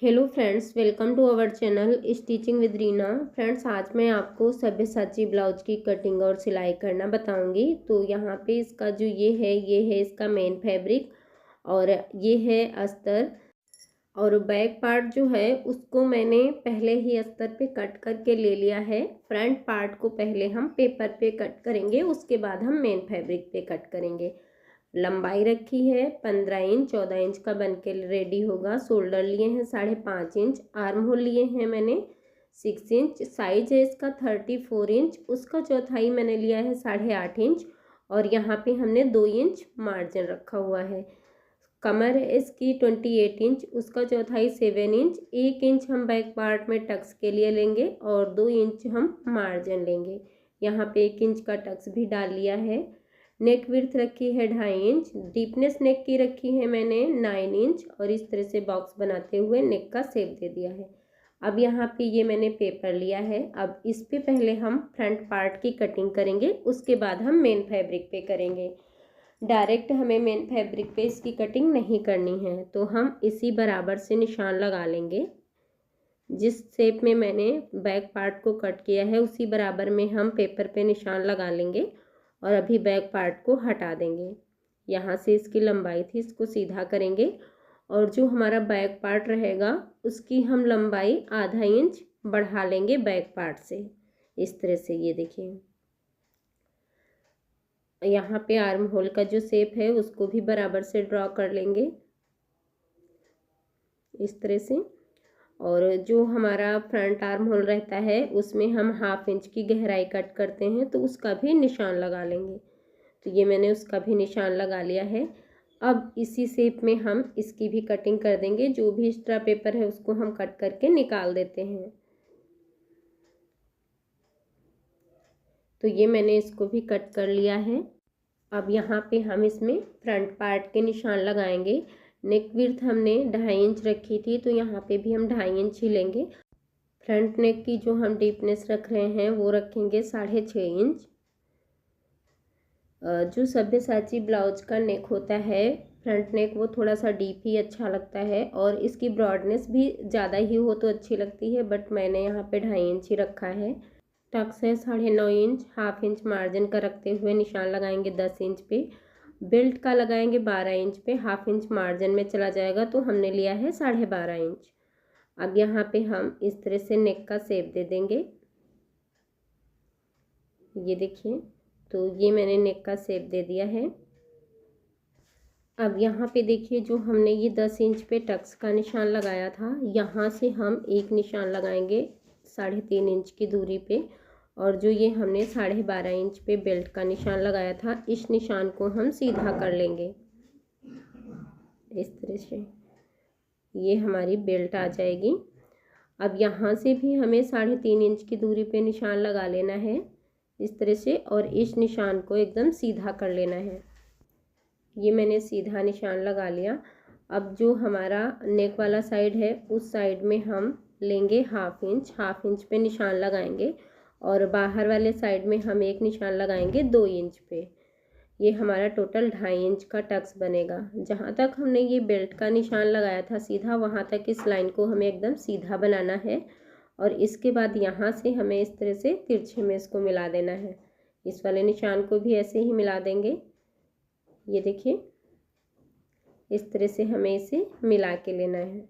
Hello friends, welcome to our channel stitching with Reena. Friends, आज मैं आपको सब्यसाची ब्लाउज की कटिंग और सिलाई करना बताऊंगी। तो यहाँ पे इसका जो ये है इसका मेन फैब्रिक और ये है अस्तर। और बैक पार्ट जो है उसको मैंने पहले ही अस्तर पे कट करके ले लिया है। फ्रंट पार्ट को पहले हम पेपर पे कट करेंगे, उसके बाद हम मेन फैब्रिक पे कट करेंगे। लंबाई रखी है 15 इंच, 14 इंच का बन के रेडी होगा। शोल्डर लिए हैं 5.5 इंच, आर्म होल लिए हैं मैंने 6 इंच, साइज है इसका 34 इंच, उसका चौथाई मैंने लिया है 8.5 इंच और यहाँ पे हमने 2 इंच मार्जिन रखा हुआ है। कमर है इसकी 28 इंच, उसका चौथाई 7 इंच, 1 इंच हम बैक पार्ट में टक्स के लिए लेंगे और 2 इंच हम मार्जिन लेंगे। यहाँ पे 1 इंच का टक्स भी डाल लिया है। नेक विड्थ रखी है 2.5 इंच, डीपनेस नेक की रखी है मैंने 9 इंच और इस तरह से बॉक्स बनाते हुए नेक का शेप दे दिया है। अब यहाँ पे ये मैंने पेपर लिया है। अब इस पे पहले हम फ्रंट पार्ट की कटिंग करेंगे, उसके बाद हम मेन फैब्रिक पे करेंगे। डायरेक्ट हमें मेन फैब्रिक पे इसकी कटिंग नहीं करनी है, तो हम इसी बराबर से निशान लगा लेंगे। जिस शेप में मैंने बैक पार्ट को कट किया है उसी बराबर में हम पेपर पे निशान लगा लेंगे और अभी बैक पार्ट को हटा देंगे। यहाँ से इसकी लंबाई थी, इसको सीधा करेंगे और जो हमारा बैक पार्ट रहेगा उसकी हम लंबाई आधा इंच बढ़ा लेंगे बैक पार्ट से। इस तरह से ये देखिए, यहाँ पे आर्म होल का जो शेप है उसको भी बराबर से ड्रॉ कर लेंगे इस तरह से। और जो हमारा फ्रंट आर्म होल रहता है उसमें हम 1/2 इंच की गहराई कट करते हैं, तो उसका भी निशान लगा लेंगे। तो ये मैंने उसका भी निशान लगा लिया है। अब इसी शेप में हम इसकी भी कटिंग कर देंगे। जो भी एक्स्ट्रा पेपर है उसको हम कट करके निकाल देते हैं। तो ये मैंने इसको भी कट कर लिया है। अब यहाँ पे हम इसमें फ्रंट पार्ट के निशान लगाएंगे। नेक विड्थ हमने 2.5 इंच रखी थी, तो यहाँ पे भी हम 2.5 इंच ही लेंगे। फ्रंट नेक की जो हम डीपनेस रख रहे हैं वो रखेंगे 6.5 इंच। जो सब्यसाची ब्लाउज का नेक होता है फ्रंट नेक, वो थोड़ा सा डीप ही अच्छा लगता है और इसकी ब्रॉडनेस भी ज़्यादा ही हो तो अच्छी लगती है, बट मैंने यहाँ पे 2.5 इंच ही रखा है। टक्स है 9.5 इंच, 1/2 इंच मार्जिन का रखते हुए निशान लगाएंगे 10 इंच पे। बेल्ट का लगाएंगे 12 इंच पे, 1/2 इंच मार्जिन में चला जाएगा, तो हमने लिया है 12.5 इंच। अब यहाँ पे हम इस तरह से नेक का शेप दे देंगे। ये देखिए, तो ये मैंने नेक का शेप दे दिया है। अब यहाँ पे देखिए, जो हमने ये 10 इंच पे टक्स का निशान लगाया था, यहाँ से हम एक निशान लगाएंगे 3.5 इंच की दूरी पे और जो ये हमने 12.5 इंच पे बेल्ट का निशान लगाया था, इस निशान को हम सीधा कर लेंगे इस तरह से। ये हमारी बेल्ट आ जाएगी। अब यहाँ से भी हमें 3.5 इंच की दूरी पे निशान लगा लेना है इस तरह से और इस निशान को एकदम सीधा कर लेना है। ये मैंने सीधा निशान लगा लिया। अब जो हमारा नेक वाला साइड है उस साइड में हम लेंगे 1/2 इंच पे निशान लगाएंगे और बाहर वाले साइड में हम एक निशान लगाएंगे 2 इंच पे। ये हमारा टोटल 2.5 इंच का टक्स बनेगा। जहाँ तक हमने ये बेल्ट का निशान लगाया था सीधा, वहाँ तक इस लाइन को हमें एकदम सीधा बनाना है और इसके बाद यहाँ से हमें इस तरह से तिरछे में इसको मिला देना है। इस वाले निशान को भी ऐसे ही मिला देंगे। ये देखिए, इस तरह से हमें इसे मिला के लेना है।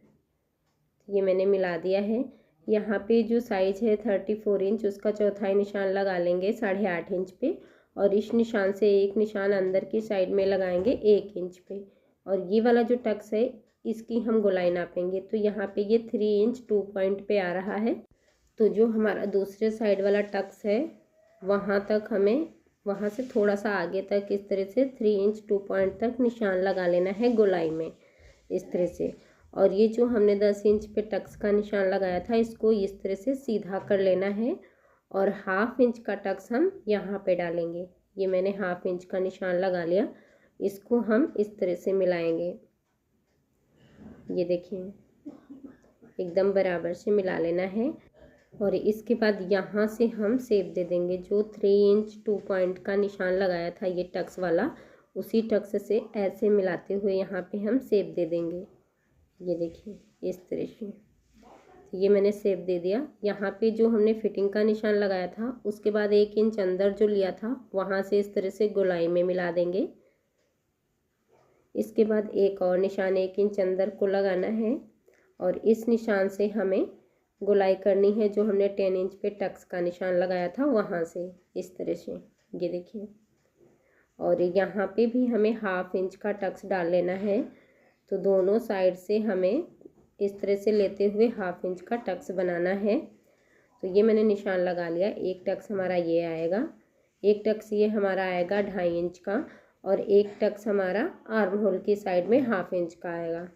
ये मैंने मिला दिया है। यहाँ पे जो साइज है 34 इंच, उसका चौथाई निशान लगा लेंगे 8.5 इंच पे और इस निशान से एक निशान अंदर की साइड में लगाएंगे 1 इंच पे और ये वाला जो टक्स है इसकी हम गोलाई नापेंगे। तो यहाँ पे ये 3 इंच 2 पॉइंट पे आ रहा है। तो जो हमारा दूसरे साइड वाला टक्स है वहाँ तक हमें, वहाँ से थोड़ा सा आगे तक इस तरह से 3 इंच 2 पॉइंट तक निशान लगा लेना है गोलाई में इस तरह से। और ये जो हमने 10 इंच पे टक्स का निशान लगाया था इसको इस तरह से सीधा कर लेना है और 1/2 इंच का टक्स हम यहाँ पे डालेंगे। ये मैंने 1/2 इंच का निशान लगा लिया, इसको हम इस तरह से मिलाएंगे। ये देखिए, एकदम बराबर से मिला लेना है और इसके बाद यहाँ से हम शेप दे देंगे। जो 3 इंच 2 पॉइंट का निशान लगाया था ये टक्स वाला, उसी टक्स से ऐसे मिलाते हुए यहाँ पे हम शेप दे देंगे। ये देखिए, इस तरह से। ये मैंने शेप दे दिया। यहाँ पे जो हमने फिटिंग का निशान लगाया था उसके बाद 1 इंच अंदर जो लिया था वहाँ से इस तरह से गोलाई में मिला देंगे। इसके बाद एक और निशान 1 इंच अंदर को लगाना है और इस निशान से हमें गोलाई करनी है जो हमने 10 इंच पे टक्स का निशान लगाया था वहाँ से, इस तरह से। ये देखिए, और यहाँ पे भी हमें 1/2 इंच का टक्स डाल लेना है। तो दोनों साइड से हमें इस तरह से लेते हुए 1/2 इंच का टक्स बनाना है। तो ये मैंने निशान लगा लिया। एक टक्स हमारा ये आएगा, एक टक्स ये हमारा आएगा 2.5 इंच का, और एक टक्स हमारा आर्म होल की साइड में 1/2 इंच का आएगा।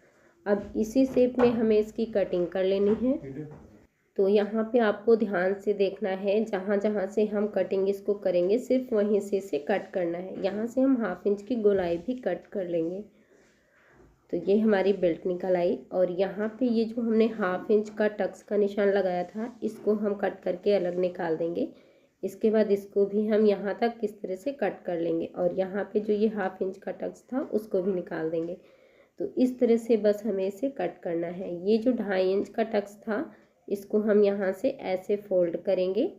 अब इसी शेप में हमें इसकी कटिंग कर लेनी है। तो यहाँ पे आपको ध्यान से देखना है, जहाँ जहाँ से हम कटिंग इसको करेंगे सिर्फ वहीं से इसे कट करना है। यहाँ से हम 1/2 इंच की गोलाई भी कट कर लेंगे। तो ये हमारी बेल्ट निकल आई, और यहाँ पे ये जो हमने 1/2 इंच का टक्स का निशान लगाया था इसको हम कट करके अलग निकाल देंगे। इसके बाद इसको भी हम यहाँ तक किस तरह से कट कर लेंगे, और यहाँ पे जो ये 1/2 इंच का टक्स था उसको भी निकाल देंगे। तो इस तरह से बस हमें इसे कट करना है। ये जो 2.5 इंच का टक्स था इसको हम यहाँ से ऐसे फोल्ड करेंगे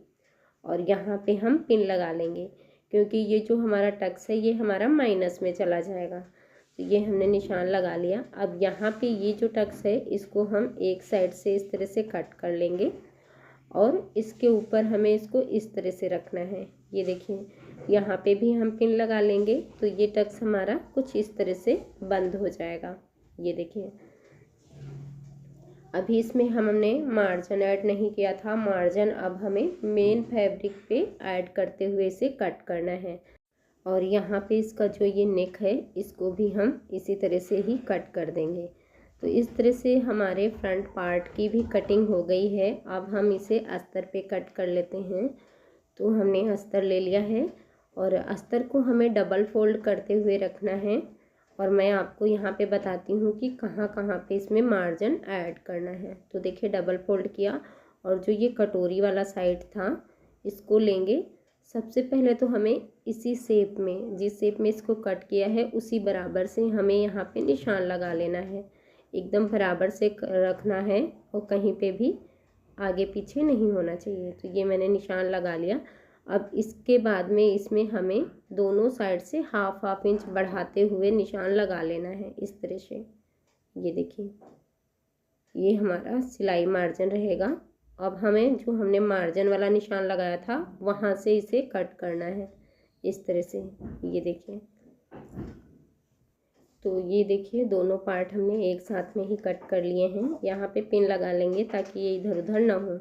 और यहाँ पे हम पिन लगा लेंगे, क्योंकि ये जो हमारा टक्स है ये हमारा माइनस में चला जाएगा। तो ये हमने निशान लगा लिया। अब यहाँ पे ये जो टक्स है इसको हम एक साइड से इस तरह से कट कर लेंगे और इसके ऊपर हमें इसको इस तरह से रखना है। ये देखिए, यहाँ पे भी हम पिन लगा लेंगे तो ये टक्स हमारा कुछ इस तरह से बंद हो जाएगा। ये देखिए, अभी इसमें हमने मार्जिन ऐड नहीं किया था। मार्जिन अब हमें मेन फैब्रिक पे ऐड करते हुए इसे कट करना है। और यहाँ पे इसका जो ये नेक है इसको भी हम इसी तरह से ही कट कर देंगे। तो इस तरह से हमारे फ्रंट पार्ट की भी कटिंग हो गई है। अब हम इसे अस्तर पे कट कर लेते हैं। तो हमने अस्तर ले लिया है और अस्तर को हमें डबल फोल्ड करते हुए रखना है, और मैं आपको यहाँ पे बताती हूँ कि कहाँ कहाँ पे इसमें मार्जिन ऐड करना है। तो देखिए, डबल फोल्ड किया और जो ये कटोरी वाला साइड था इसको लेंगे। सबसे पहले तो हमें इसी शेप में, जिस शेप में इसको कट किया है उसी बराबर से हमें यहाँ पे निशान लगा लेना है। एकदम बराबर से रखना है और कहीं पे भी आगे पीछे नहीं होना चाहिए। तो ये मैंने निशान लगा लिया। अब इसके बाद में इसमें हमें दोनों साइड से 1/2 इंच बढ़ाते हुए निशान लगा लेना है, इस तरह से। ये देखिए, ये हमारा सिलाई मार्जिन रहेगा। अब हमें जो हमने मार्जिन वाला निशान लगाया था वहाँ से इसे कट करना है, इस तरह से। ये देखिए, तो ये देखिए दोनों पार्ट हमने एक साथ में ही कट कर लिए हैं। यहाँ पे पिन लगा लेंगे ताकि ये इधर उधर ना हो।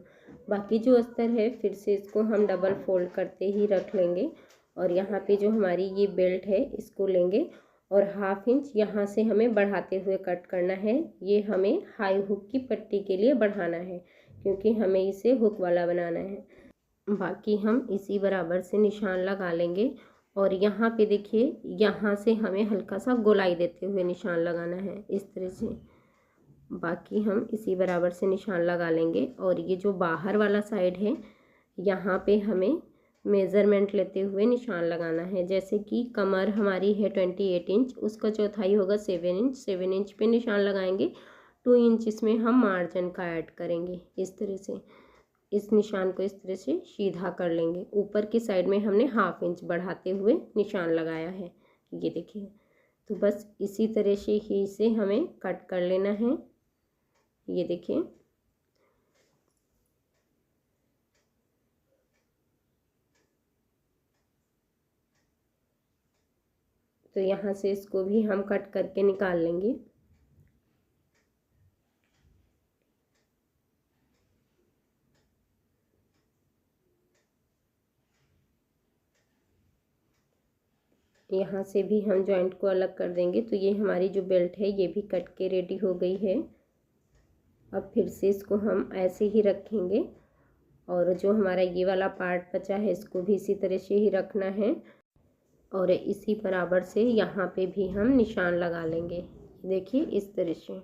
बाकी जो अस्तर है फिर से इसको हम डबल फोल्ड करते ही रख लेंगे, और यहाँ पे जो हमारी ये बेल्ट है इसको लेंगे और 1/2 इंच यहाँ से हमें बढ़ाते हुए कट करना है। ये हमें हाई हुक की पट्टी के लिए बढ़ाना है, क्योंकि हमें इसे हुक वाला बनाना है। बाकी हम इसी बराबर से निशान लगा लेंगे, और यहाँ पे देखिए, यहाँ से हमें हल्का सा गोलाई देते हुए निशान लगाना है, इस तरह से। बाकी हम इसी बराबर से निशान लगा लेंगे, और ये जो बाहर वाला साइड है यहाँ पे हमें मेज़रमेंट लेते हुए निशान लगाना है। जैसे कि कमर हमारी है 28 इंच, उसका चौथाई होगा 7 इंच। 7 इंच पे निशान लगाएंगे, 2 इंच इसमें हम मार्जिन का ऐड करेंगे, इस तरह से। इस निशान को इस तरह से सीधा कर लेंगे। ऊपर की साइड में हमने 1/2 इंच बढ़ाते हुए निशान लगाया है, ये देखिए। तो बस इसी तरह से ही इसे हमें कट कर लेना है, ये देखिए। तो यहाँ से इसको भी हम कट करके निकाल लेंगे। यहाँ से भी हम जॉइंट को अलग कर देंगे। तो ये हमारी जो बेल्ट है ये भी कट के रेडी हो गई है। अब फिर से इसको हम ऐसे ही रखेंगे, और जो हमारा ये वाला पार्ट बचा है इसको भी इसी तरह से ही रखना है, और इसी बराबर से यहाँ पे भी हम निशान लगा लेंगे, देखिए इस तरह से।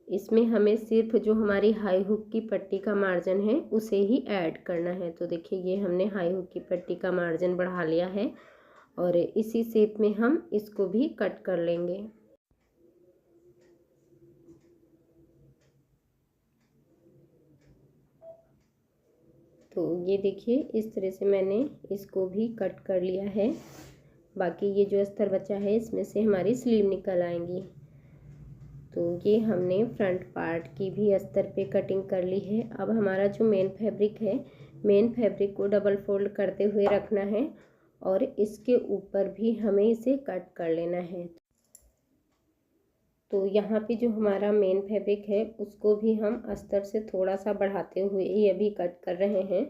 इसमें हमें सिर्फ जो हमारी हाई हुक की पट्टी का मार्जिन है उसे ही ऐड करना है। तो देखिए, ये हमने हाई हुक की पट्टी का मार्जिन बढ़ा लिया है, और इसी शेप में हम इसको भी कट कर लेंगे। तो ये देखिए इस तरह से मैंने इसको भी कट कर लिया है। बाकी ये जो अस्तर बचा है इसमें से हमारी स्लीव निकल आएंगी। तो ये हमने फ्रंट पार्ट की भी अस्तर पे कटिंग कर ली है। अब हमारा जो मेन फैब्रिक है, मेन फैब्रिक को डबल फोल्ड करते हुए रखना है और इसके ऊपर भी हमें इसे कट कर लेना है। तो यहाँ पे जो हमारा मेन फैब्रिक है उसको भी हम अस्तर से थोड़ा सा बढ़ाते हुए ही अभी कट कर रहे हैं।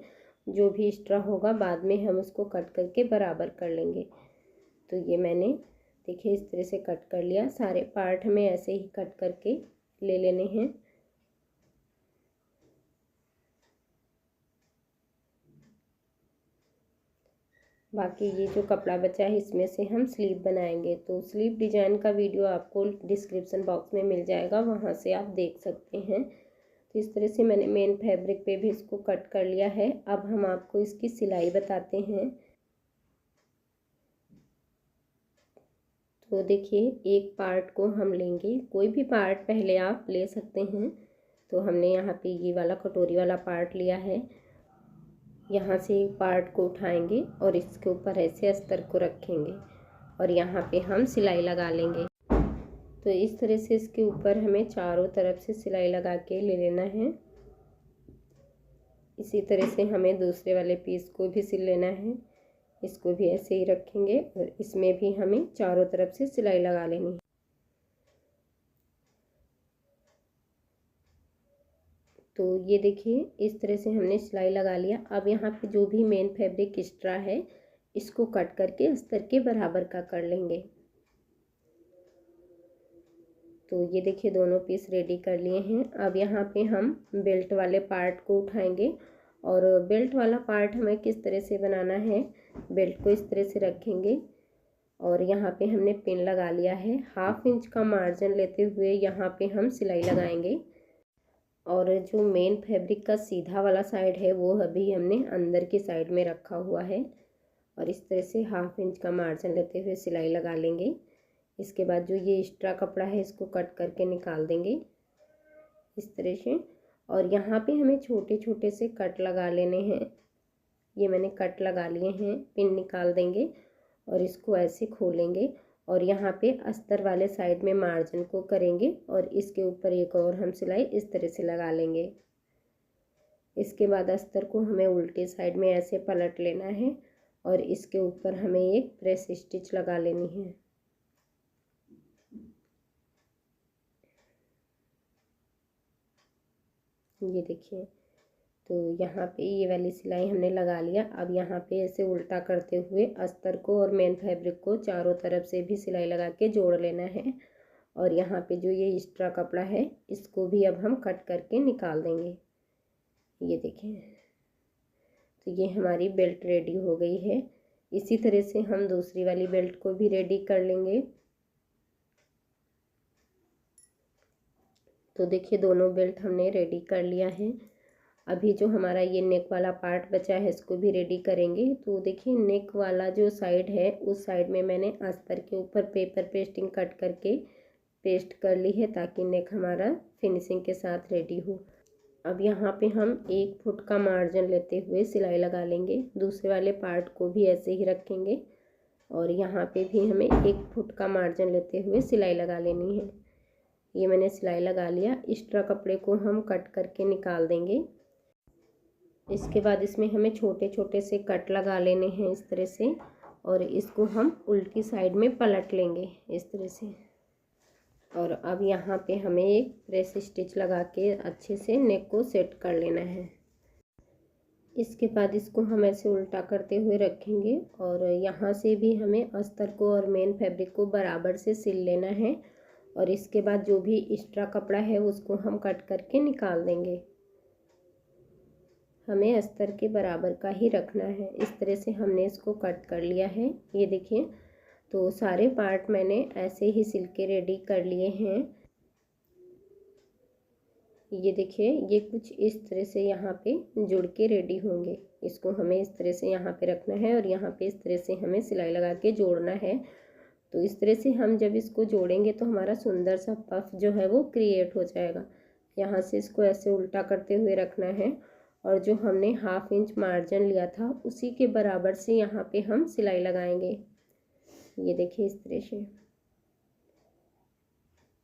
जो भी एक्स्ट्रा होगा बाद में हम उसको कट करके बराबर कर लेंगे। तो ये मैंने देखिए इस तरह से कट कर लिया। सारे पार्ट हमें ऐसे ही कट करके ले लेने हैं। बाकी ये जो कपड़ा बचा है इसमें से हम स्लीव बनाएंगे। तो स्लीव डिजाइन का वीडियो आपको डिस्क्रिप्शन बॉक्स में मिल जाएगा, वहाँ से आप देख सकते हैं। तो इस तरह से मैंने मेन फैब्रिक पे भी इसको कट कर लिया है। अब हम आपको इसकी सिलाई बताते हैं। तो देखिए एक पार्ट को हम लेंगे, कोई भी पार्ट पहले आप ले सकते हैं। तो हमने यहाँ पे ये वाला कटोरी वाला पार्ट लिया है। यहाँ से एक पार्ट को उठाएंगे और इसके ऊपर ऐसे अस्तर को रखेंगे और यहाँ पे हम सिलाई लगा लेंगे। तो इस तरह से इसके ऊपर हमें चारों तरफ से सिलाई लगा के ले लेना है। इसी तरह से हमें दूसरे वाले पीस को भी सिल लेना है। इसको भी ऐसे ही रखेंगे और इसमें भी हमें चारों तरफ से सिलाई लगा लेनी है। तो ये देखिए इस तरह से हमने सिलाई लगा लिया। अब यहाँ पे जो भी मेन फैब्रिक एक्स्ट्रा है इसको कट करके अस्तर के बराबर का कर लेंगे। तो ये देखिए दोनों पीस रेडी कर लिए हैं। अब यहाँ पे हम बेल्ट वाले पार्ट को उठाएंगे और बेल्ट वाला पार्ट हमें किस तरह से बनाना है, बेल्ट को इस तरह से रखेंगे और यहाँ पे हमने पिन लगा लिया है। 1/2 इंच का मार्जिन लेते हुए यहाँ पे हम सिलाई लगाएंगे और जो मेन फैब्रिक का सीधा वाला साइड है वो अभी हमने अंदर की साइड में रखा हुआ है और इस तरह से 1/2 इंच का मार्जिन लेते हुए सिलाई लगा लेंगे। इसके बाद जो ये एक्स्ट्रा कपड़ा है इसको कट करके निकाल देंगे इस तरह से। और यहाँ पे हमें छोटे छोटे से कट लगा लेने हैं। ये मैंने कट लगा लिए हैं। पिन निकाल देंगे और इसको ऐसे खोलेंगे और यहाँ पे अस्तर वाले साइड में मार्जिन को करेंगे और इसके ऊपर एक और हम सिलाई इस तरह से लगा लेंगे। इसके बाद अस्तर को हमें उल्टे साइड में ऐसे पलट लेना है और इसके ऊपर हमें एक प्रेस स्टिच लगा लेनी है। ये देखिए तो यहाँ पे ये वाली सिलाई हमने लगा लिया। अब यहाँ पे ऐसे उल्टा करते हुए अस्तर को और मेन फैब्रिक को चारों तरफ से भी सिलाई लगा के जोड़ लेना है और यहाँ पे जो ये एक्स्ट्रा कपड़ा है इसको भी अब हम कट करके निकाल देंगे। ये देखें तो ये हमारी बेल्ट रेडी हो गई है। इसी तरह से हम दूसरी वाली बेल्ट को भी रेडी कर लेंगे। तो देखिए दोनों बेल्ट हमने रेडी कर लिया है। अभी जो हमारा ये नेक वाला पार्ट बचा है इसको भी रेडी करेंगे। तो देखिए नेक वाला जो साइड है उस साइड में मैंने अस्तर के ऊपर पेपर पेस्टिंग कट करके पेस्ट कर ली है ताकि नेक हमारा फिनिशिंग के साथ रेडी हो। अब यहाँ पे हम 1 फुट का मार्जिन लेते हुए सिलाई लगा लेंगे। दूसरे वाले पार्ट को भी ऐसे ही रखेंगे और यहाँ पे भी हमें 1 फुट का मार्जिन लेते हुए सिलाई लगा लेनी है। ये मैंने सिलाई लगा लिया। एक्स्ट्रा कपड़े को हम कट करके निकाल देंगे। इसके बाद इसमें हमें छोटे छोटे से कट लगा लेने हैं इस तरह से और इसको हम उल्टी साइड में पलट लेंगे इस तरह से। और अब यहाँ पे हमें एक प्रेस स्टिच लगा के अच्छे से नेक को सेट कर लेना है। इसके बाद इसको हम ऐसे उल्टा करते हुए रखेंगे और यहाँ से भी हमें अस्तर को और मेन फैब्रिक को बराबर से सिल लेना है और इसके बाद जो भी एक्स्ट्रा कपड़ा है उसको हम कट करके निकाल देंगे। हमें अस्तर के बराबर का ही रखना है। इस तरह से हमने इसको कट कर लिया है। ये देखिए तो सारे पार्ट मैंने ऐसे ही सिल के रेडी कर लिए हैं। ये देखिए ये कुछ इस तरह से यहाँ पे जुड़ के रेडी होंगे। इसको हमें इस तरह से यहाँ पे रखना है और यहाँ पे इस तरह से हमें सिलाई लगा के जोड़ना है। तो इस तरह से हम जब इसको जोड़ेंगे तो हमारा सुंदर सा पफ जो है वो क्रिएट हो जाएगा। यहाँ से इसको ऐसे उल्टा करते हुए रखना है और जो हमने 1/2 इंच मार्जिन लिया था उसी के बराबर से यहाँ पे हम सिलाई लगाएंगे। ये देखिए इस तरह से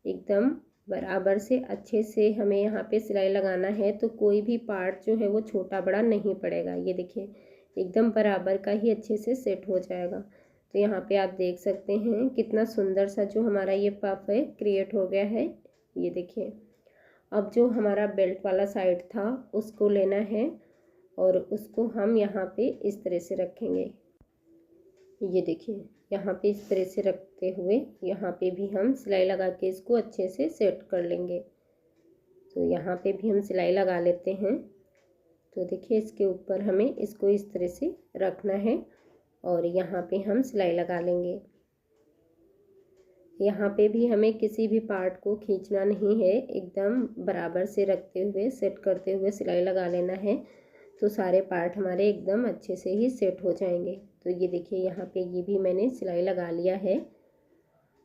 एकदम बराबर से अच्छे से हमें यहाँ पे सिलाई लगाना है, तो कोई भी पार्ट जो है वो छोटा बड़ा नहीं पड़ेगा। ये देखिए एकदम बराबर का ही अच्छे से सेट हो जाएगा। तो यहाँ पे आप देख सकते हैं कितना सुंदर सा जो हमारा ये पफ है क्रिएट हो गया है। ये देखिए अब जो हमारा बेल्ट वाला साइड था उसको लेना है और उसको हम यहाँ पे इस तरह से रखेंगे। ये देखिए यहाँ पे इस तरह से रखते हुए यहाँ पे भी हम सिलाई लगा के इसको अच्छे से सेट कर लेंगे। तो यहाँ पे भी हम सिलाई लगा लेते हैं। तो देखिए इसके ऊपर हमें इसको इस तरह से रखना है और यहाँ पे हम सिलाई लगा लेंगे। यहाँ पे भी हमें किसी भी पार्ट को खींचना नहीं है, एकदम बराबर से रखते हुए सेट करते हुए सिलाई लगा लेना है। तो सारे पार्ट हमारे एकदम अच्छे से ही सेट हो जाएंगे। तो ये देखिए यहाँ पे ये भी मैंने सिलाई लगा लिया है।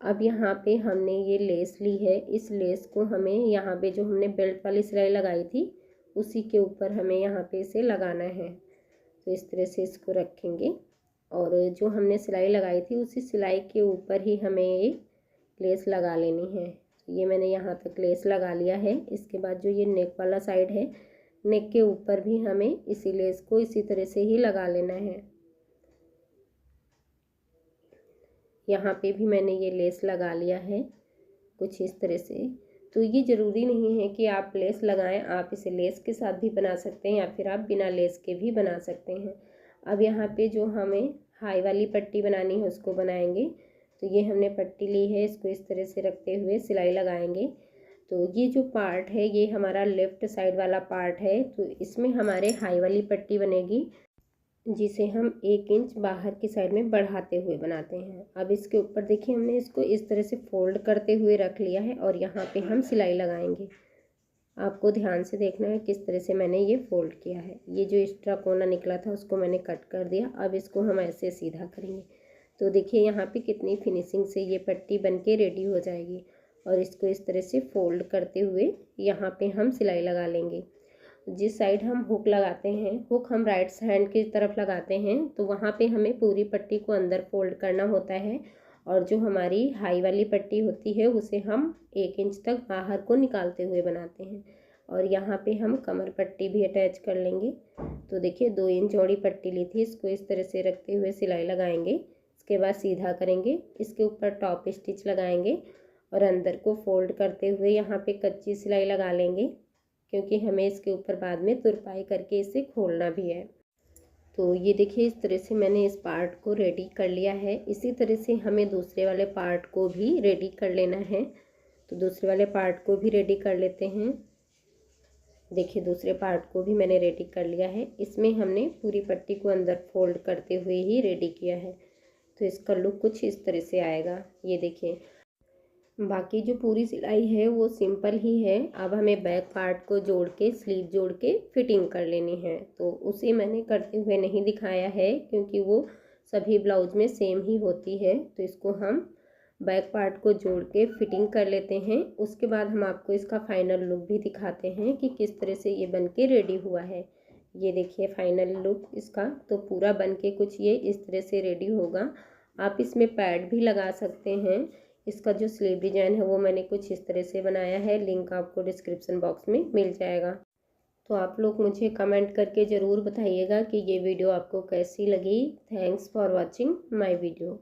अब यहाँ पे हमने ये लेस ली है, इस लेस को हमें यहाँ पे जो हमने बेल्ट वाली सिलाई लगाई थी उसी के ऊपर हमें यहाँ पे इसे लगाना है। तो इस तरह से इसको रखेंगे और जो हमने सिलाई लगाई थी उसी सिलाई के ऊपर ही हमें ये लेस लगा लेनी है। तो ये मैंने यहाँ तक लेस लगा लिया है। इसके बाद जो ये नेक वाला साइड है, नेक के ऊपर भी हमें इसी लेस को इसी तरह से ही लगा लेना है। यहाँ पे भी मैंने ये लेस लगा लिया है कुछ इस तरह से। तो ये ज़रूरी नहीं है कि आप लेस लगाएं, आप इसे लेस के साथ भी बना सकते हैं या फिर आप बिना लेस के भी बना सकते हैं। अब यहाँ पे जो हमें हाई वाली पट्टी बनानी है उसको बनाएंगे। तो ये हमने पट्टी ली है, इसको इस तरह से रखते हुए सिलाई लगाएंगे। तो ये जो पार्ट है ये हमारा लेफ़्ट साइड वाला पार्ट है, तो इसमें हमारे हाई वाली पट्टी बनेगी जिसे हम 1 इंच बाहर की साइड में बढ़ाते हुए बनाते हैं। अब इसके ऊपर देखिए हमने इसको इस तरह से फोल्ड करते हुए रख लिया है और यहाँ पे हम सिलाई लगाएंगे। आपको ध्यान से देखना है किस तरह से मैंने ये फोल्ड किया है। ये जो एक्स्ट्रा कोना निकला था उसको मैंने कट कर दिया। अब इसको हम ऐसे सीधा करेंगे। तो देखिए यहाँ पे कितनी फिनिशिंग से ये पट्टी बन के रेडी हो जाएगी। और इसको इस तरह से फोल्ड करते हुए यहाँ पे हम सिलाई लगा लेंगे। जिस साइड हम हुक लगाते हैं, हुक हम राइट हैंड की तरफ लगाते हैं, तो वहाँ पे हमें पूरी पट्टी को अंदर फोल्ड करना होता है और जो हमारी हाई वाली पट्टी होती है उसे हम 1 इंच तक बाहर को निकालते हुए बनाते हैं। और यहाँ पे हम कमर पट्टी भी अटैच कर लेंगे। तो देखिए 2 इंच चौड़ी पट्टी ली थी, इसको इस तरह से रखते हुए सिलाई लगाएंगे। इसके बाद सीधा करेंगे, इसके ऊपर टॉप स्टिच लगाएंगे और अंदर को फोल्ड करते हुए यहाँ पे कच्ची सिलाई लगा लेंगे, क्योंकि हमें इसके ऊपर बाद में तुरपाई करके इसे खोलना भी है। तो ये देखिए इस तरह से मैंने इस पार्ट को रेडी कर लिया है। इसी तरह से हमें दूसरे वाले पार्ट को भी रेडी कर लेना है। तो दूसरे वाले पार्ट को भी रेडी कर लेते हैं। देखिए दूसरे पार्ट को भी मैंने रेडी कर लिया है। इसमें हमने पूरी पट्टी को अंदर फोल्ड करते हुए ही रेडी किया है। तो इसका लुक कुछ इस तरह से आएगा। ये देखिए बाकी जो पूरी सिलाई है वो सिंपल ही है। अब हमें बैक पार्ट को जोड़ के स्लीव जोड़ के फिटिंग कर लेनी है। तो उसे मैंने करते हुए नहीं दिखाया है क्योंकि वो सभी ब्लाउज में सेम ही होती है। तो इसको हम बैक पार्ट को जोड़ के फिटिंग कर लेते हैं। उसके बाद हम आपको इसका फाइनल लुक भी दिखाते हैं कि किस तरह से ये बन के रेडी हुआ है। ये देखिए फाइनल लुक इसका। तो पूरा बन के कुछ ये इस तरह से रेडी होगा। आप इसमें पैड भी लगा सकते हैं। इसका जो स्लीव डिजाइन है वो मैंने कुछ इस तरह से बनाया है। लिंक आपको डिस्क्रिप्शन बॉक्स में मिल जाएगा। तो आप लोग मुझे कमेंट करके ज़रूर बताइएगा कि ये वीडियो आपको कैसी लगी। Thanks for watching my video.